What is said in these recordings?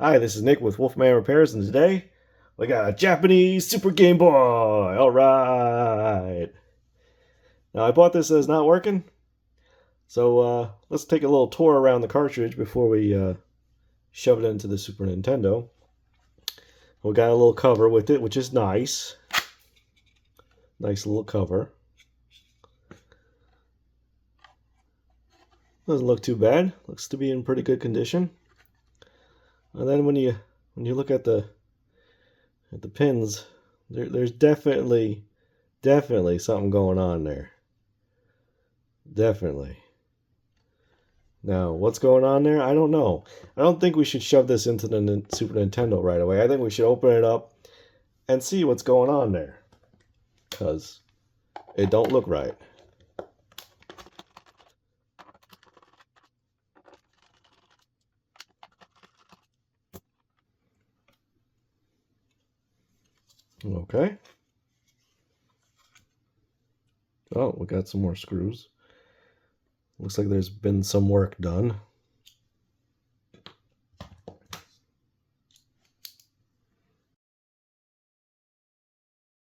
Hi, this is Nick with Wolfman Repairs, and today we got a Japanese Super Game Boy. All right. Now I bought this as not working, so let's take a little tour around the cartridge before we shove it into the Super Nintendo. We got a little cover with it, which is nice. Nice little cover. Doesn't look too bad. Looks to be in pretty good condition. And then when you look at the pins, there's definitely something going on there. Definitely. Now, what's going on there? I don't know. I don't think we should shove this into the Super Nintendo right away. I think we should open it up and see what's going on there, because it don't look right. Okay. Oh, we got some more screws. Looks like there's been some work done.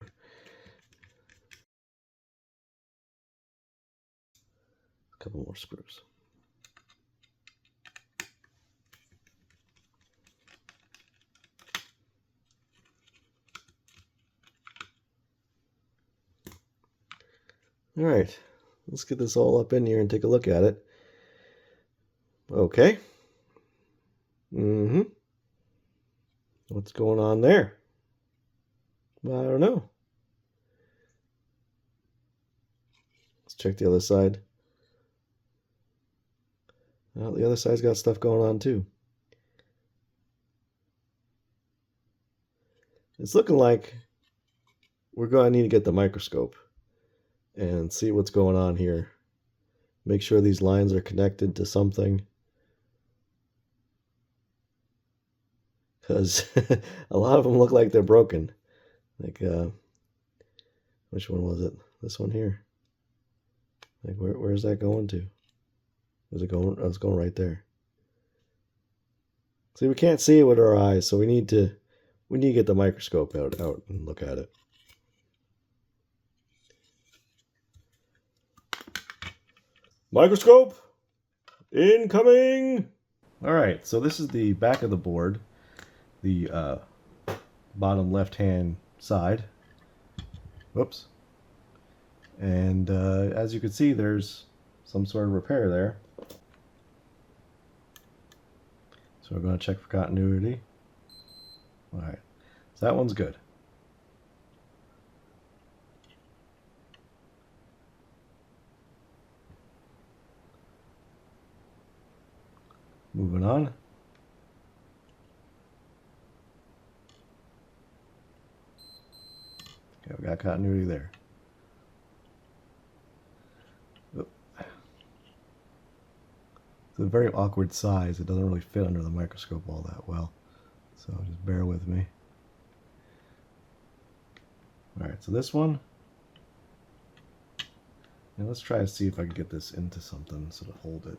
A couple more screws. All right, let's get this all up in here and take a look at it. Okay. What's going on there? I don't know. Let's check the other side. Well, the other side's got stuff going on too. It's looking like we're going to need to get the microscope and see what's going on here. Make sure these lines are connected to something, because a lot of them look like they're broken. Like, which one was it? This one here. Like, where's that going to? Is it going? Oh, it's going right there. See, we can't see it with our eyes, so we need to get the microscope out and look at it. Microscope incoming. All right, so this is the back of the board, the bottom left-hand side. Whoops. And as you can see, there's some sort of repair there. So we're going to check for continuity. All right, so that one's good. Moving on. Okay, we got continuity there. It's a very awkward size. It doesn't really fit under the microscope all that well. So just bear with me. Alright, so this one. And let's try to see if I can get this into something so to hold it.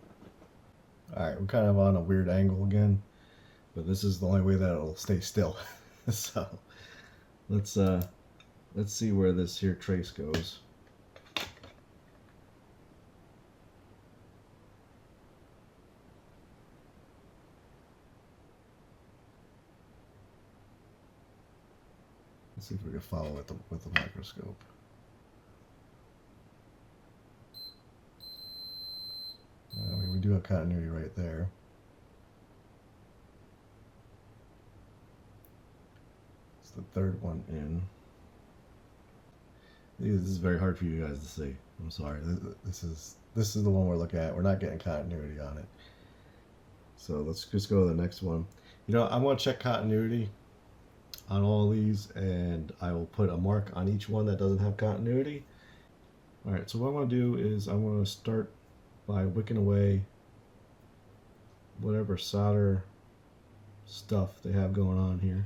Alright, we're kind of on a weird angle again, but this is the only way that it'll stay still. So let's see where this here trace goes. Let's see if we can follow it with the microscope. I mean, we do have continuity right there. It's the third one in. This is very hard for you guys to see. I'm sorry. This is the one we're looking at. We're not getting continuity on it. So let's just go to the next one. You know, I'm going to check continuity on all these, and I will put a mark on each one that doesn't have continuity. All right, so what I'm going to do is I'm going to start by wicking away whatever solder stuff they have going on here.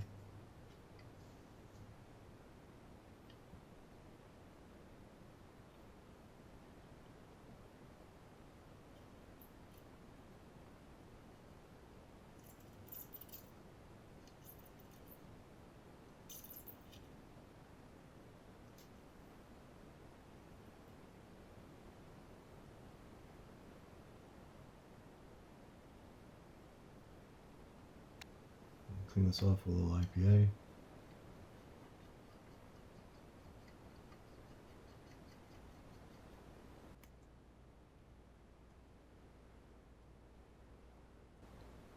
Clean this off with a little IPA.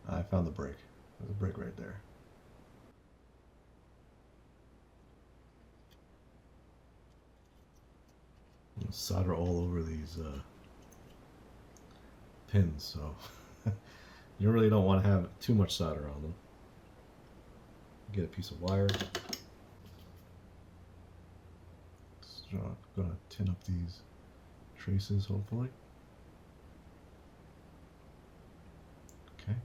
I found the break. There's a break right there. Solder all over these pins, so you really don't want to have too much solder on them. Get a piece of wire. I'm gonna tin up these traces, hopefully. Okay.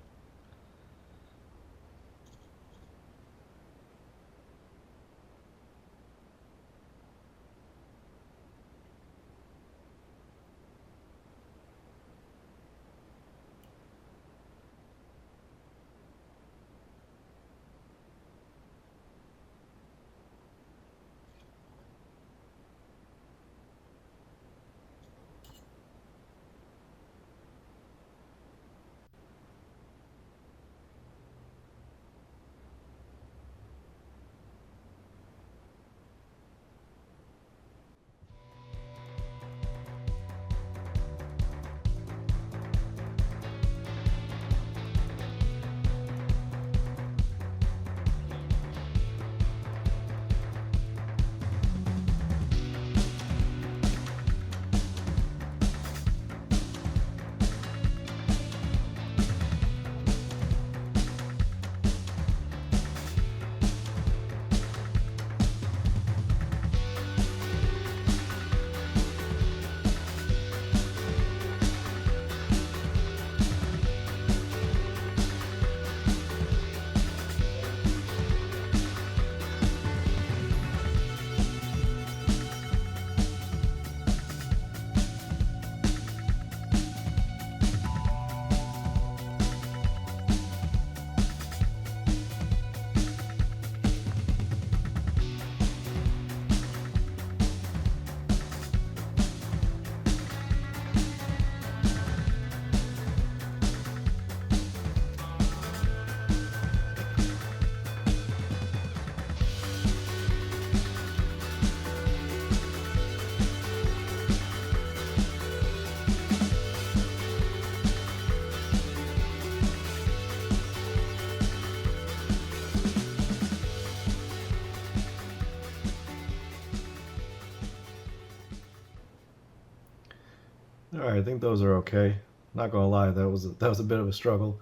All right, I think those are okay. Not gonna lie, that was a bit of a struggle.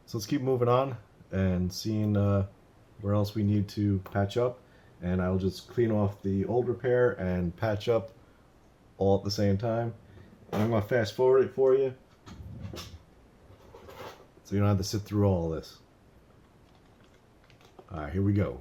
So let's keep moving on and seeing where else we need to patch up. And I'll just clean off the old repair and patch up all at the same time. And I'm gonna fast forward it for you, so you don't have to sit through all this. All right, here we go.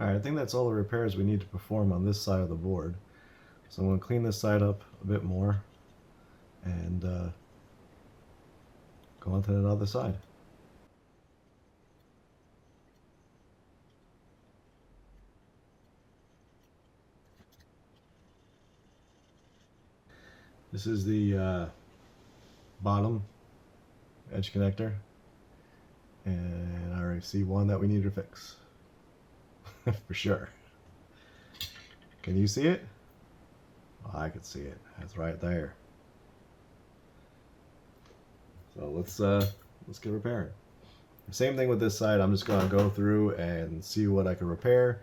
Alright, I think that's all the repairs we need to perform on this side of the board. So I'm going to clean this side up a bit more and go on to the other side. This is the bottom edge connector, and I already see one that we need to fix. For sure. Can you see it? Oh, I can see it. It's right there. So let's get repairing. Same thing with this side. I'm just gonna go through and see what I can repair.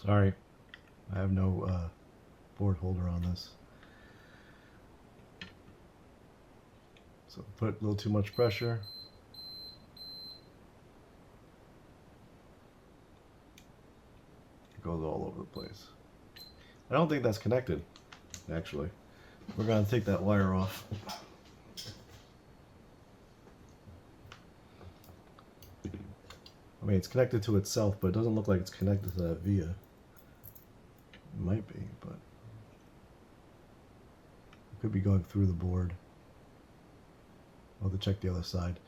Sorry, I have no board holder on this. So put a little too much pressure. It goes all over the place. I don't think that's connected, actually. We're going to take that wire off. I mean, it's connected to itself, but it doesn't look like it's connected to that via. It might be, but it could be going through the board. We'll have to check the other side.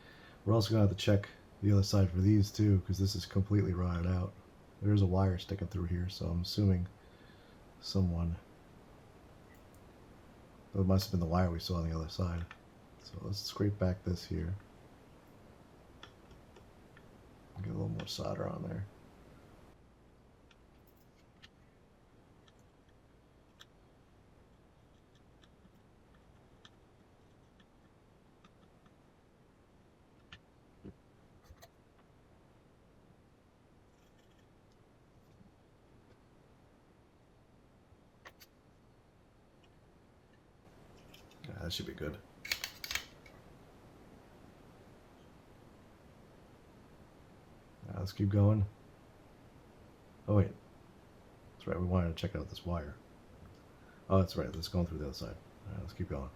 We're also going to have to check the other side for these too, because this is completely rotted out. There's a wire sticking through here, so I'm assuming someone... It must have been the wire we saw on the other side. So let's scrape back this here. Get a little more solder on there. Yeah, that should be good. Let's keep going. Oh wait, that's right, we wanted to check out this wire. Oh, that's right, that's going through the other side. Alright, let's keep going.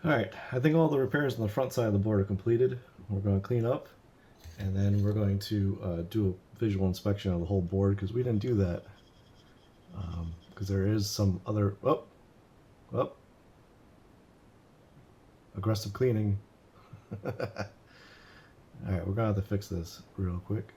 Alright, I think all the repairs on the front side of the board are completed. We're going to clean up, and then we're going to do a visual inspection of the whole board, because we didn't do that. Because there is some other... Oh! Aggressive cleaning. Alright, we're going to have to fix this real quick.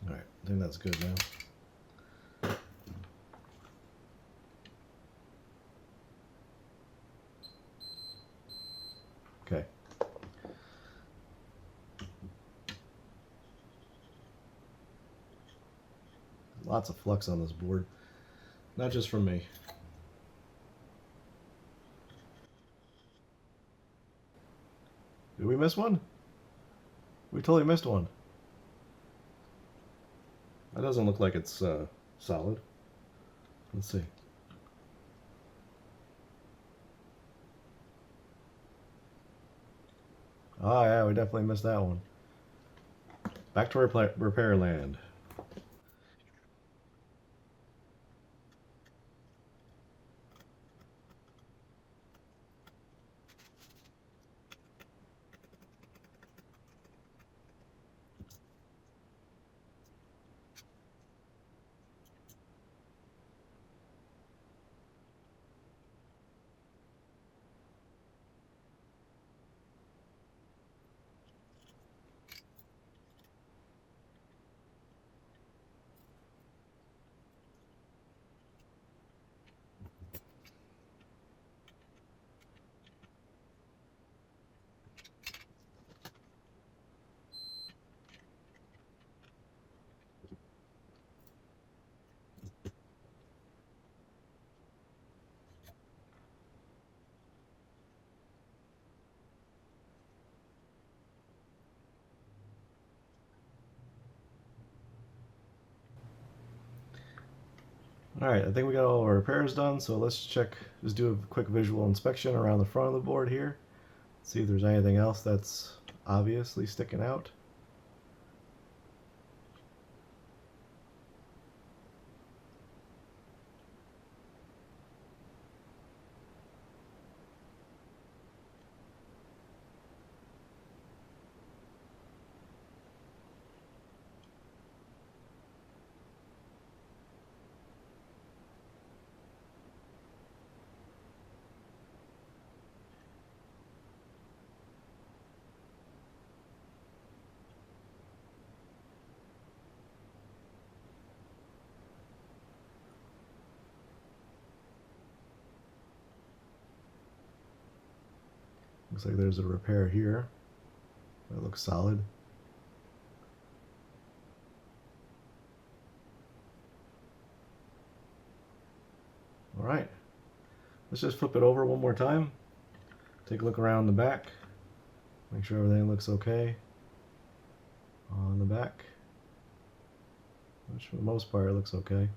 Alright, I think that's good now. Okay. Lots of flux on this board. Not just from me. Did we miss one? We totally missed one. That doesn't look like it's solid. Let's see. Oh yeah, we definitely missed that one. Back to repair land. Alright, I think we got all our repairs done, so let's just do a quick visual inspection around the front of the board here. See if there's anything else that's obviously sticking out. Looks like there's a repair here. That looks solid. Alright, let's just flip it over one more time. Take a look around the back. Make sure everything looks okay on the back. Which for the most part it looks okay.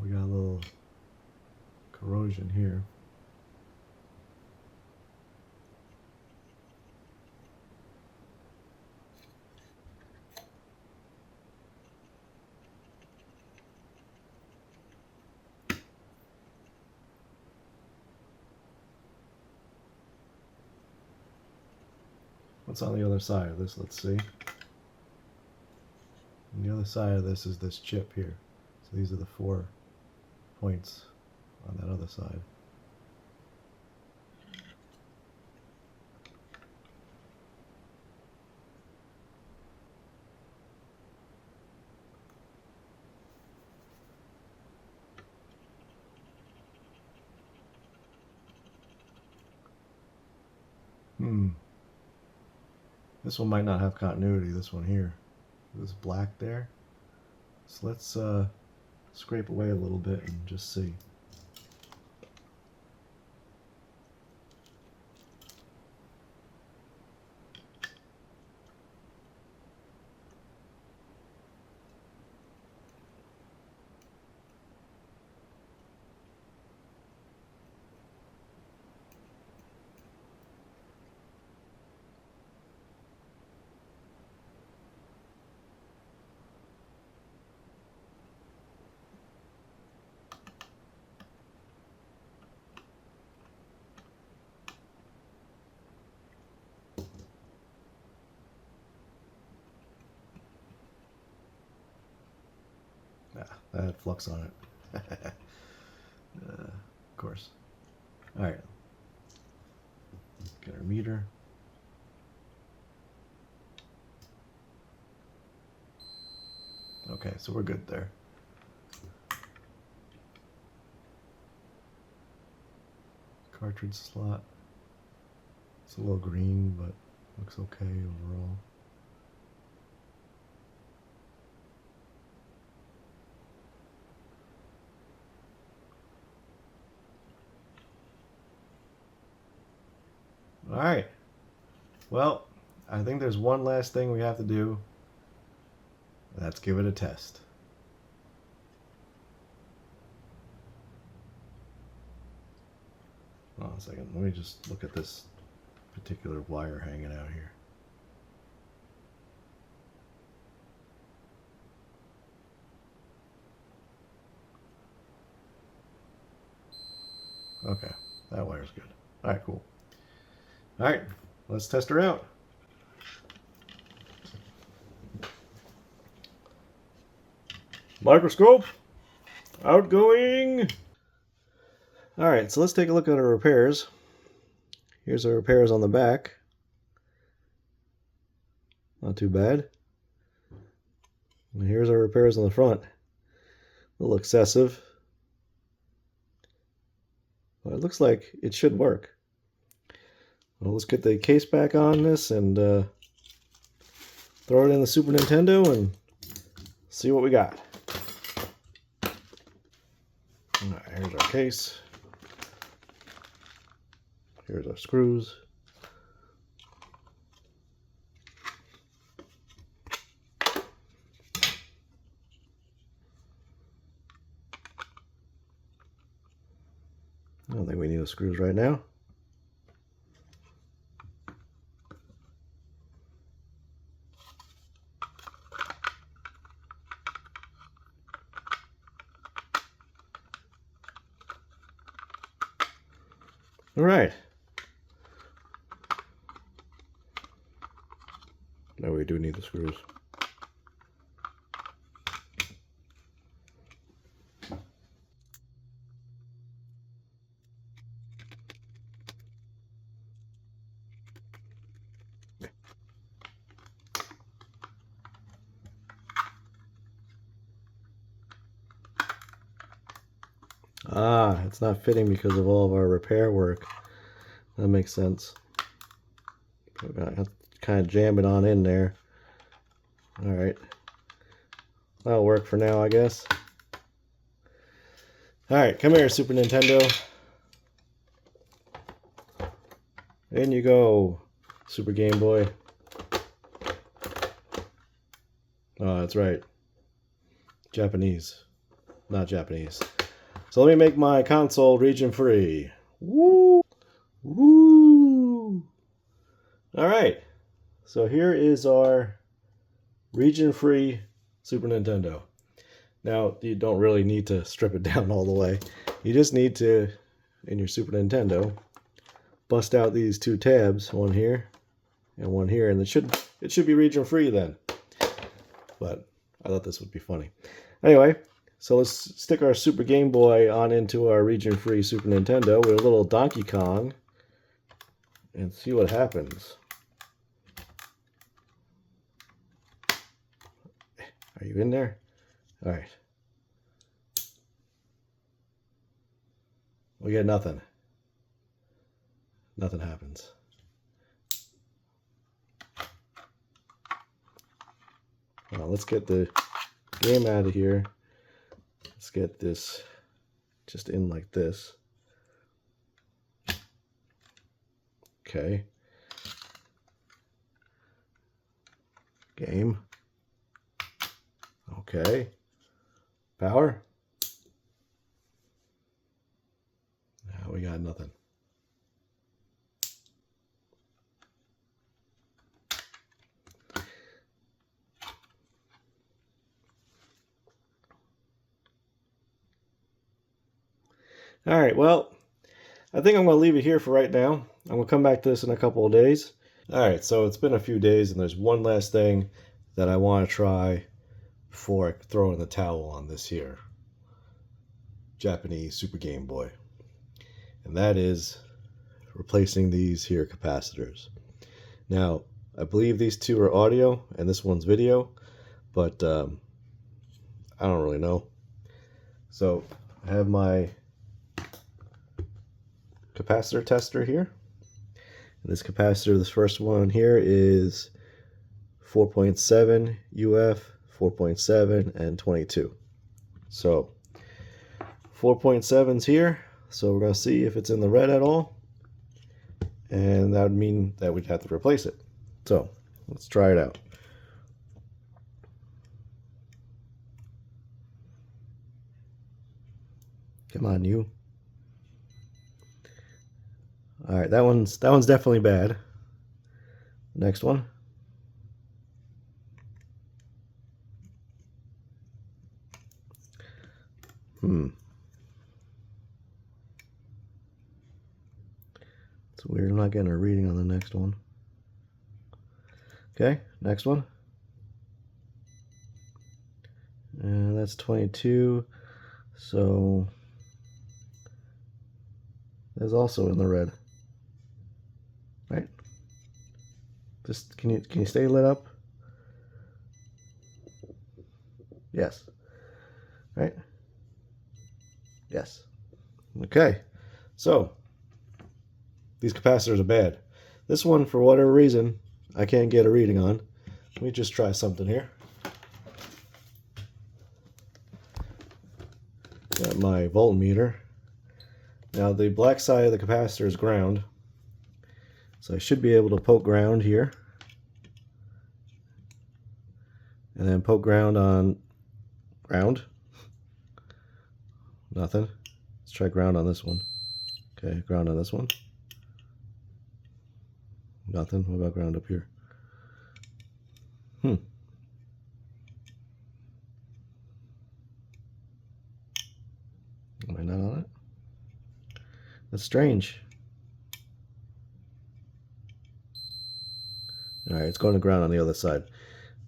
We got a little corrosion here. What's on the other side of this? Let's see. On the other side of this is this chip here. So these are the 4 points on that other side. This one might not have continuity, this one here. This black there. So let's scrape away a little bit and just see. that had flux on it. Of course. Alright. Get our meter. Okay, so we're good there. Cartridge slot. It's a little green, but looks okay overall. Alright. Well, I think there's one last thing we have to do. Let's give it a test. Hold on a second. Let me just look at this particular wire hanging out here. Okay, that wire's good. Alright, cool. Alright, let's test her out. Microscope, outgoing. Alright, so let's take a look at our repairs. Here's our repairs on the back. Not too bad. And here's our repairs on the front. A little excessive. But it looks like it should work. Well, let's get the case back on this and throw it in the Super Nintendo and see what we got. Alright, here's our case. Here's our screws. I don't think we need the screws right now. All right. No, we do need the screws. Ah, it's not fitting because of all of our repair work. That makes sense. We're gonna have to kind of jam it on in there. Alright. That'll work for now, I guess. Alright, come here, Super Nintendo. In you go, Super Game Boy. Oh, that's right. Japanese. Not Japanese. So let me make my console region free. Woo! Woo! Alright. So here is our region free Super Nintendo. Now, you don't really need to strip it down all the way. You just need to, in your Super Nintendo, bust out these two tabs, one here and one here, and it should be region free then. But I thought this would be funny. Anyway, so let's stick our Super Game Boy on into our region free Super Nintendo with a little Donkey Kong and see what happens. Are you in there? All right. We get nothing. Nothing happens. Well, let's get the game out of here. Let's get this just in like this. Okay. Game. Okay. Power. Now we got nothing. All right, well, I think I'm going to leave it here for right now. I'm going to come back to this in a couple of days. All right, so it's been a few days, and there's one last thing that I want to try before I throw in the towel on this here Japanese Super Game Boy. And that is replacing these here capacitors. Now, I believe these two are audio and this one's video, but I don't really know. So I have my capacitor tester here. And this capacitor, this first one here, is 4.7 UF, 4.7, and 22. So 4.7's here, so we're going to see if it's in the red at all, and that would mean that we'd have to replace it. So let's try it out. Come on, you. All right, that one's definitely bad. Next one. It's weird, I'm not getting a reading on the next one. Okay, next one. And that's 22, so that's also in the red. Right? Just can you stay lit up? Yes. Right? Yes. Okay. So these capacitors are bad. This one, for whatever reason, I can't get a reading on. Let me just try something here. Got my voltmeter. Now the black side of the capacitor is ground, so I should be able to poke ground here, and then poke ground on ground. Nothing. Let's try ground on this one. Okay, ground on this one. Nothing. What about ground up here? Am I not on it? That's strange. Alright, it's going to ground on the other side.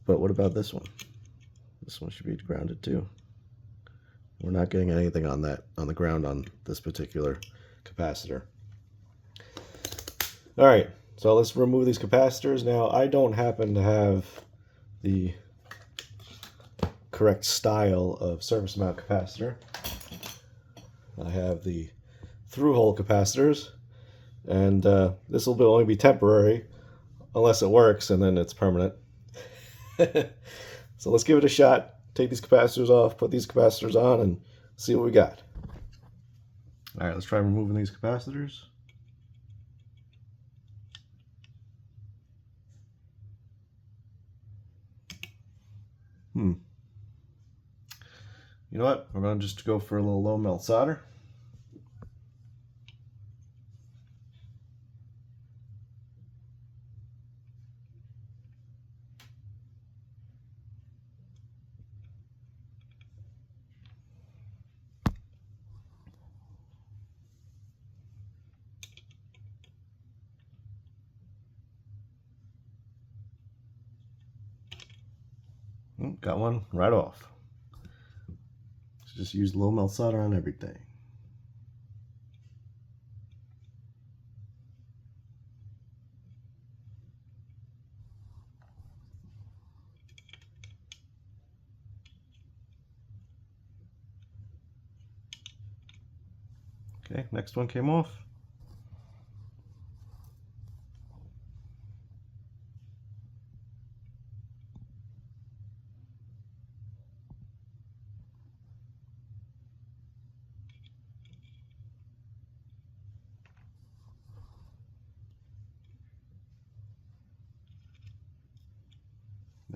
But what about this one? This one should be grounded too. We're not getting anything on that, on the ground on this particular capacitor. Alright, so let's remove these capacitors. Now, I don't happen to have the correct style of surface mount capacitor. I have the through-hole capacitors, and this will only be temporary unless it works, and then it's permanent. So let's give it a shot. Take these capacitors off, put these capacitors on, and see what we got. Alright, let's try removing these capacitors. You know what? We're going to just go for a little low melt solder. Got one right off. Just use low melt solder on everything. Okay, next one came off.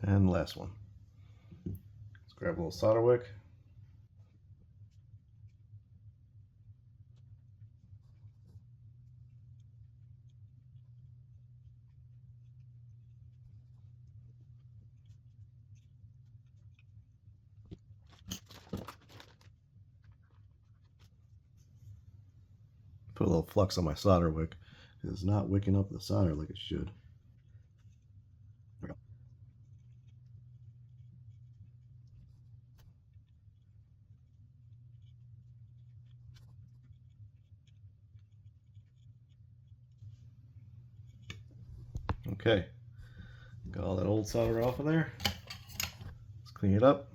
And the last one. Let's grab a little solder wick. Put a little flux on my solder wick. It's not wicking up the solder like it should. There we go. Okay, got all that old solder off of there. Let's clean it up.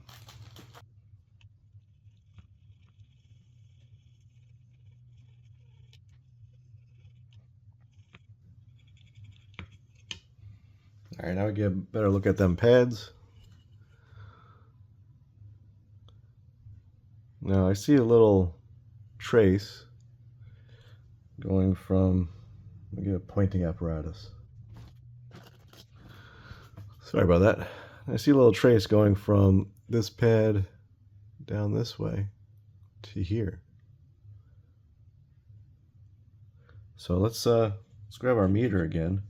All right, now we get a better look at them pads. Now I see a little trace going from, let me get a pointing apparatus. Sorry about that. I see a little trace going from this pad down this way to here. So let's grab our meter again.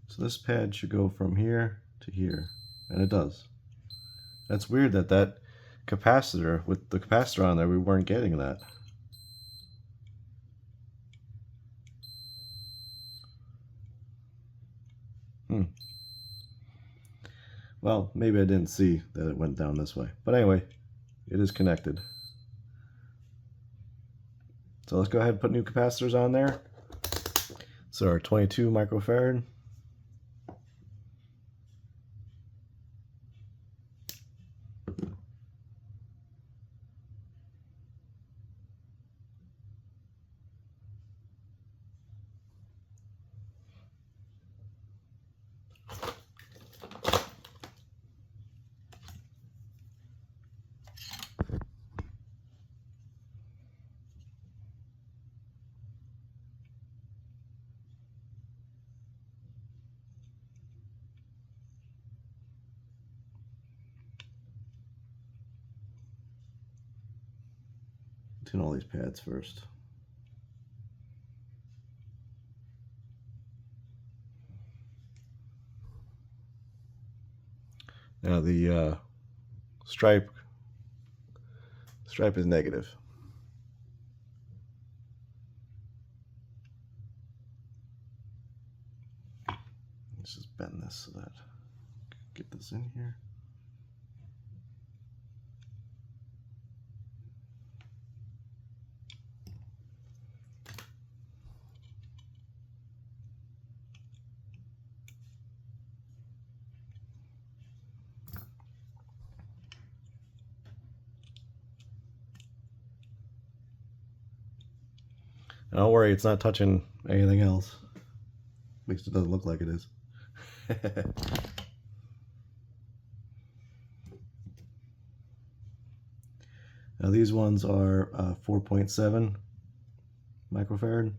So this pad should go from here to here, and it does. That's weird that that capacitor, with the capacitor on there, we weren't getting that. Well, maybe I didn't see that it went down this way. But anyway, it is connected. So let's go ahead and put new capacitors on there. So our 22 microfarad. Tune all these pads first. Now the stripe is negative. Let's just bend this so that I can get this in here. Don't worry, it's not touching anything else. At least it doesn't look like it is. Now these ones are 4.7 microfarad.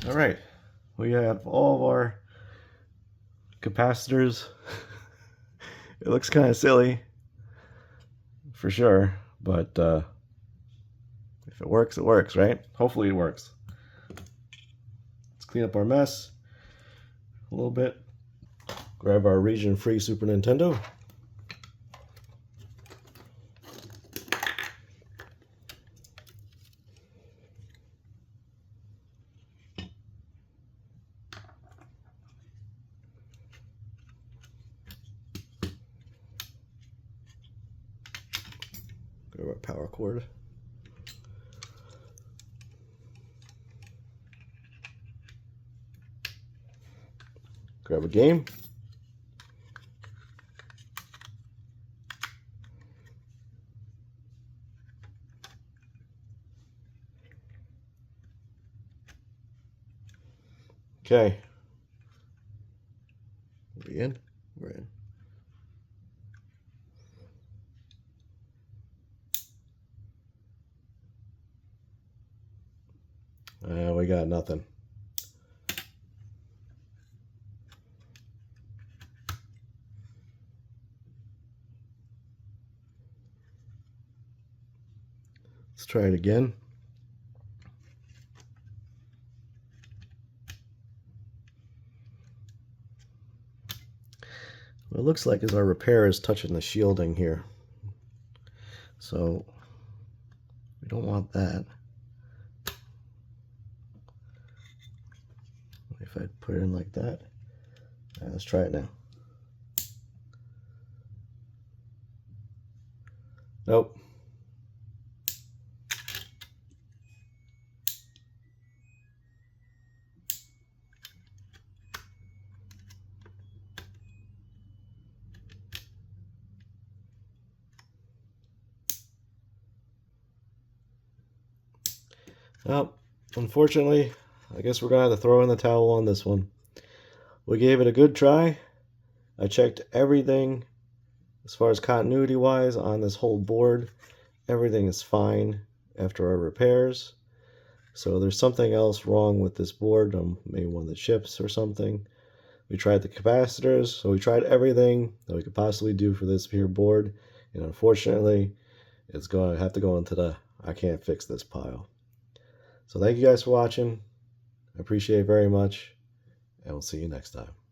All right, we have all of our capacitors. It looks kind of silly, for sure, but if it works, it works, right? Hopefully it works. Let's clean up our mess a little bit. Grab our region-free Super Nintendo. Grab our power cord. Grab a game. Okay. Are we in? We're in. We got nothing. Let's try it again. Well, what looks like is our repair is touching the shielding here. So we don't want that. If I put it in like that. All right, let's try it now. Nope. Well, unfortunately, I guess we're going to have to throw in the towel on this one. We gave it a good try. I checked everything as far as continuity wise on this whole board. Everything is fine after our repairs. So there's something else wrong with this board, maybe one of the chips or something. We tried the capacitors, so we tried everything that we could possibly do for this here board. And unfortunately, it's going to have to go into the I can't fix this pile. So thank you guys for watching. I appreciate it very much, and we'll see you next time.